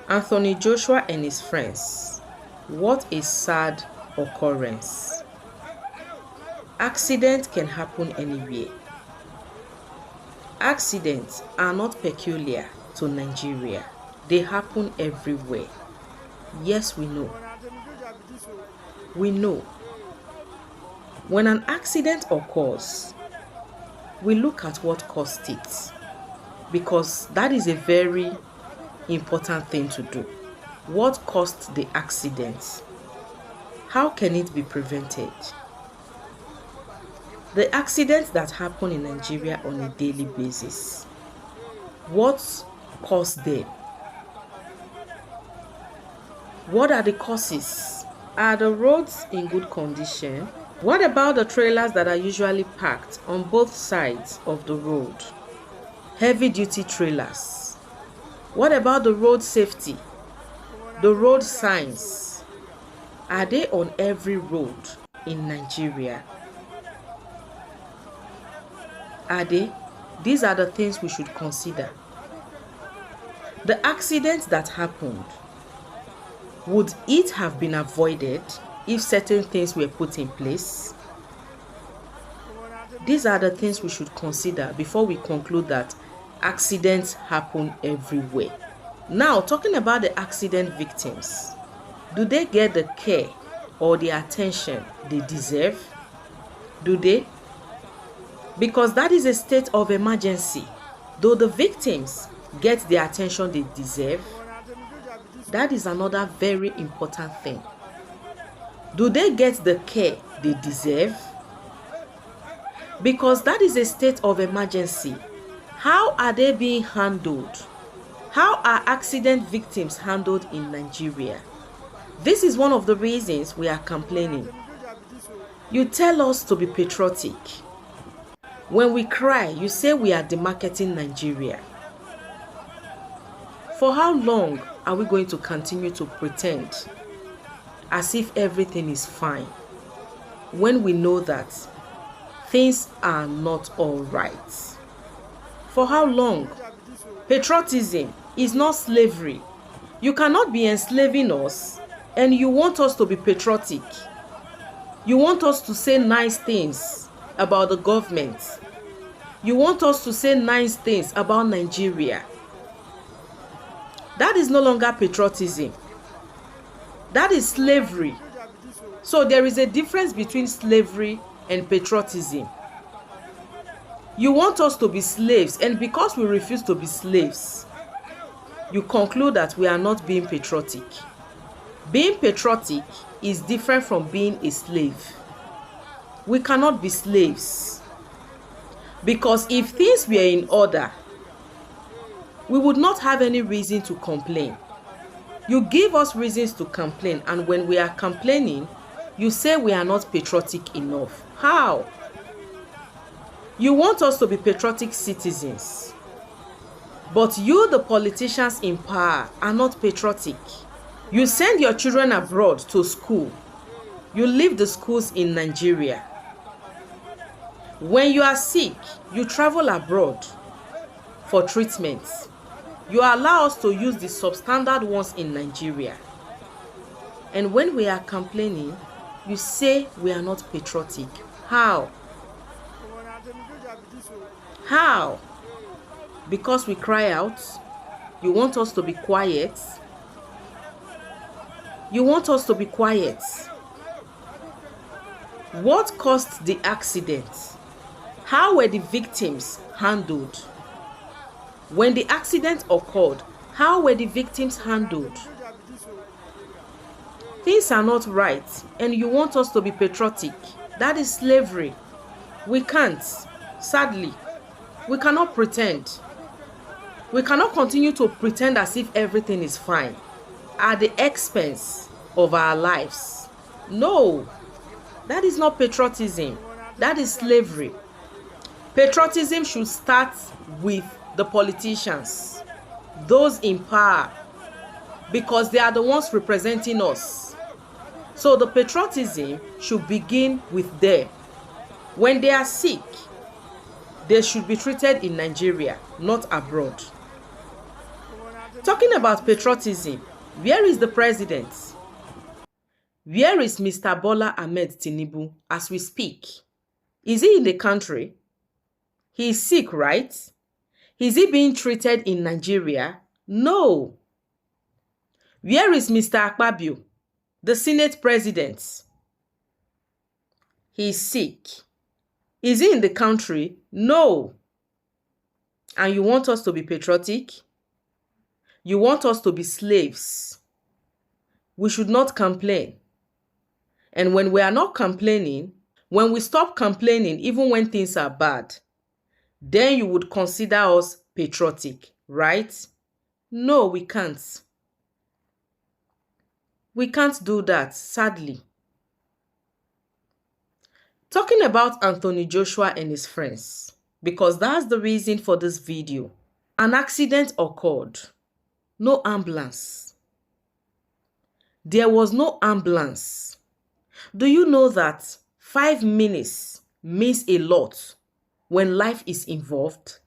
Anthony Joshua and his friends. What a sad occurrence. Accidents can happen anywhere. Accidents are not peculiar to Nigeria. They happen everywhere. Yes, we know. We know. When an accident occurs, we look at what caused it, because that is a very important thing to do. What caused the accident? How can it be prevented? The accidents that happen in Nigeria on a daily basis, what caused them? What are the causes? Are the roads in good condition? What about the trailers that are usually parked on both sides of the road? Heavy duty trailers. What about the road safety? The road signs. Are they on every road in Nigeria? Are they? These are the things we should consider. The accident that happened, would it have been avoided if certain things were put in place? These are the things we should consider before we conclude that accidents happen everywhere. Now, talking about the accident victims, do they get the care or the attention they deserve? Do they? Because that is a state of emergency. Though the victims get the attention they deserve, that is another very important thing. Do they get the care they deserve? Because that is a state of emergency. How are they being handled? How are accident victims handled in Nigeria? This is one of the reasons we are complaining. You tell us to be patriotic. When we cry, you say we are demarketing Nigeria. For how long are we going to continue to pretend as if everything is fine when we know that things are not all right? For how long? Patriotism is not slavery. You cannot be enslaving us and you want us to be patriotic. You want us to say nice things about the government. You want us to say nice things about Nigeria. That is no longer patriotism. That is slavery. So there is a difference between slavery and patriotism. You want us to be slaves, and because we refuse to be slaves, you conclude that we are not being patriotic. Being patriotic is different from being a slave. We cannot be slaves. Because if things were in order, we would not have any reason to complain. You give us reasons to complain, and when we are complaining, you say we are not patriotic enough. How? You want us to be patriotic citizens, but you, the politicians in power, are not patriotic. You send your children abroad to school. You leave the schools in Nigeria. When you are sick, you travel abroad for treatment. You allow us to use the substandard ones in Nigeria. And when we are complaining, you say we are not patriotic. How? How? Because we cry out? You want us to be quiet? You want us to be quiet? What caused the accident? How were the victims handled? When the accident occurred, how were the victims handled? Things are not right, and you want us to be patriotic. That is slavery. We can't. Sadly, we cannot pretend. We cannot continue to pretend as if everything is fine at the expense of our lives. No, that is not patriotism. That is slavery. Patriotism should start with the politicians, those in power, because they are the ones representing us. So the patriotism should begin with them. When they are sick, they should be treated in Nigeria, not abroad. Talking about patriotism, where is the president? Where is Mr. Bola Ahmed Tinubu as we speak? Is he in the country? He is sick, right? Is he being treated in Nigeria? No. Where is Mr. Akpabio, the Senate president? He is sick. Is he in the country? No. And you want us to be patriotic? You want us to be slaves? We should not complain. And when we are not complaining, when we stop complaining, even when things are bad, then you would consider us patriotic, right? No, we can't. We can't do that, sadly. Talking about Anthony Joshua and his friends, because that's the reason for this video. An accident occurred. No ambulance. There was no ambulance. Do you know that 5 minutes means a lot when life is involved?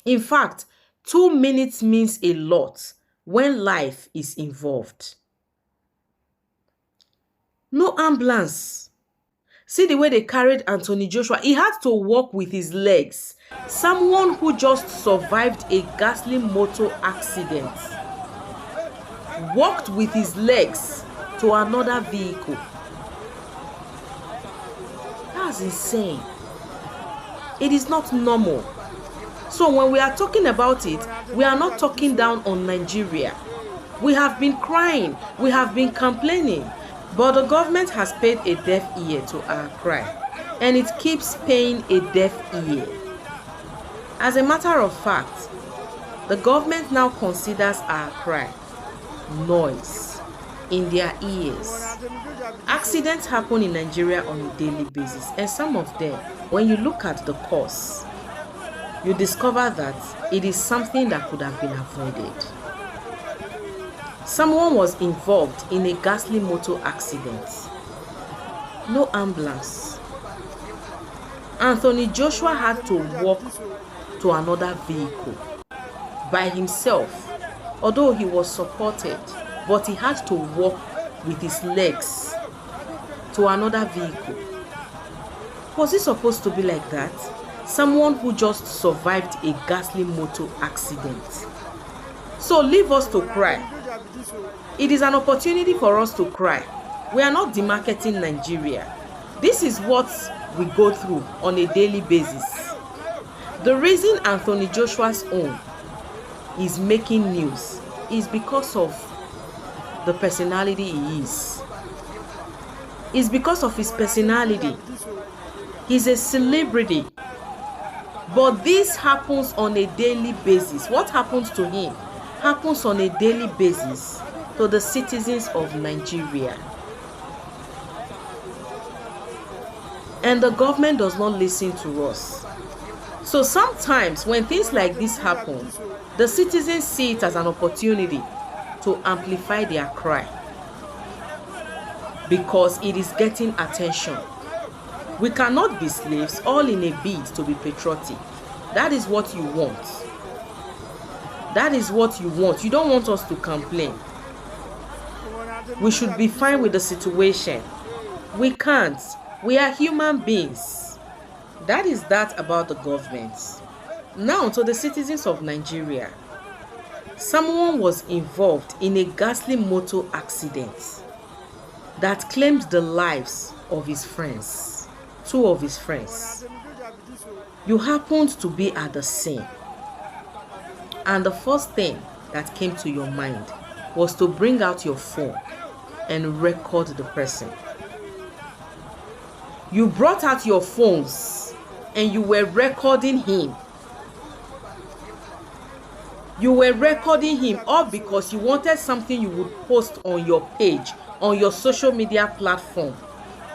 In fact, 2 minutes means a lot when life is involved. No ambulance. See the way they carried Anthony Joshua. He had to walk with his legs. Someone who just survived a ghastly motor accident walked with his legs to another vehicle. That's insane. It is not normal. So when we are talking about it, we are not talking down on Nigeria. We have been crying. We have been complaining. But the government has paid a deaf ear to our cry, and it keeps paying a deaf ear. As a matter of fact, the government now considers our cry noise in their ears. Accidents happen in Nigeria on a daily basis, and some of them, when you look at the cause, you discover that it is something that could have been avoided. Someone was involved in a ghastly motor accident. No ambulance. Anthony Joshua had to walk to another vehicle by himself, although he was supported, but he had to walk with his legs to another vehicle. Was it supposed to be like that? Someone who just survived a ghastly motor accident. So leave us to cry. It is an opportunity for us to cry. We are not demarketing Nigeria. This is what we go through on a daily basis. The reason Anthony Joshua's own is making news is because of the personality he is. It's because of his personality. He's a celebrity. But this happens on a daily basis. What happens to him happens on a daily basis to the citizens of Nigeria. And the government does not listen to us. So sometimes when things like this happen, the citizens see it as an opportunity to amplify their cry, because it is getting attention. We cannot be slaves all in a bid to be patriotic. That is what you want. That is what you want. You don't want us to complain. We should be fine with the situation. We can't. We are human beings. That is that about the government. Now to the citizens of Nigeria. Someone was involved in a ghastly motor accident that claimed the lives of his friends, 2 of his friends. You happened to be at the scene, and the first thing that came to your mind was to bring out your phone and record the person. You brought out your phones and you were recording him. You were recording him all because you wanted something you would post on your page, on your social media platform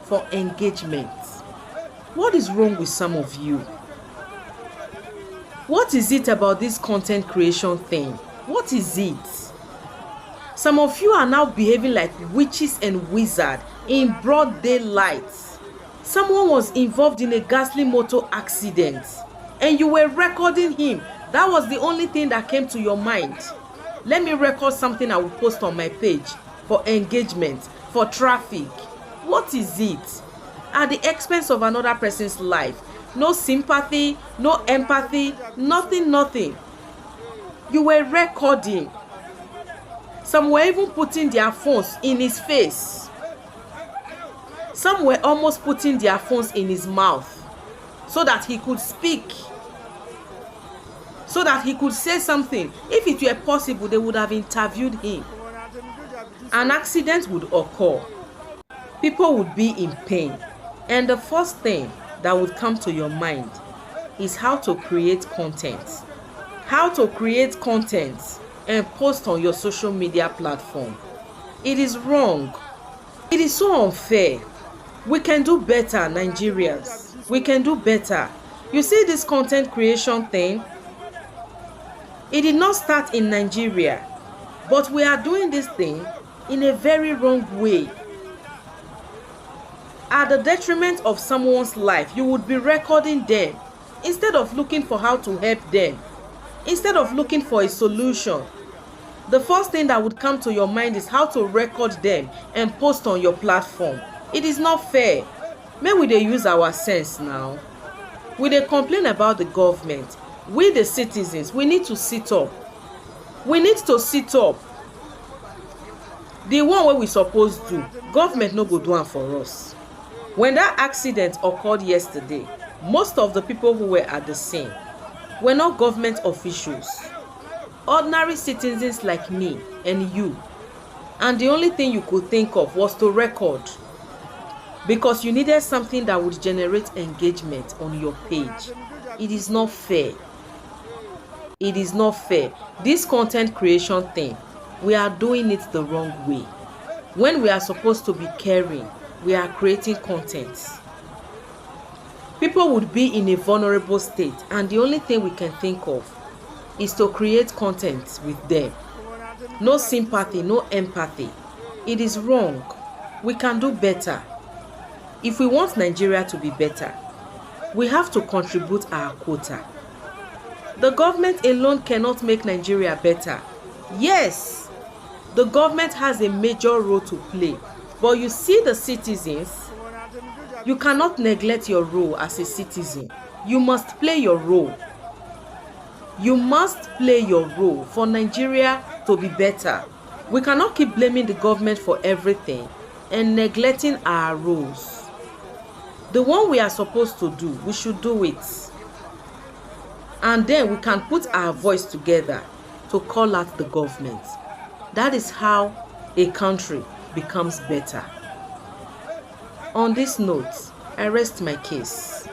for engagement. What is wrong with some of you? What is it about this content creation thing? What is it? Some of you are now behaving like witches and wizards in broad daylight. Someone was involved in a ghastly motor accident and you were recording him. That was the only thing that came to your mind. Let me record something I will post on my page for engagement, for traffic. What is it? At the expense of another person's life. No sympathy, no empathy, nothing. You were recording. Some were even putting their phones in his face. Some were almost putting their phones in his mouth so that he could speak, so that he could say something. If it were possible, they would have interviewed him. An accident would occur. People would be in pain. And the first thing that would come to your mind is how to create content. How to create content and post on your social media platform. It is wrong. It is so unfair. We can do better, Nigerians. We can do better. You see this content creation thing? It did not start in Nigeria, but we are doing this thing in a very wrong way. At the detriment of someone's life, you would be recording them instead of looking for how to help them, instead of looking for a solution. The first thing that would come to your mind is how to record them and post on your platform. It is not fair. May we dey use our sense now. We dey complain about the government. We the citizens, we need to sit up. We need to sit up. The one wey we suppose do, government no go do am for us. When that accident occurred yesterday, most of the people who were at the scene were not government officials. Ordinary citizens like me and you. And the only thing you could think of was to record, because you needed something that would generate engagement on your page. It is not fair. It is not fair. This content creation thing, we are doing it the wrong way. When we are supposed to be caring, we are creating content. People would be in a vulnerable state, and the only thing we can think of is to create content with them. No sympathy, no empathy. It is wrong. We can do better. If we want Nigeria to be better, we have to contribute our quota. The government alone cannot make Nigeria better. Yes, the government has a major role to play, but you see the citizens, you cannot neglect your role as a citizen. You must play your role. You must play your role for Nigeria to be better. We cannot keep blaming the government for everything and neglecting our roles. The one we are supposed to do, we should do it. And then we can put our voice together to call out the government. That is how a country becomes better. On this note, I rest my case.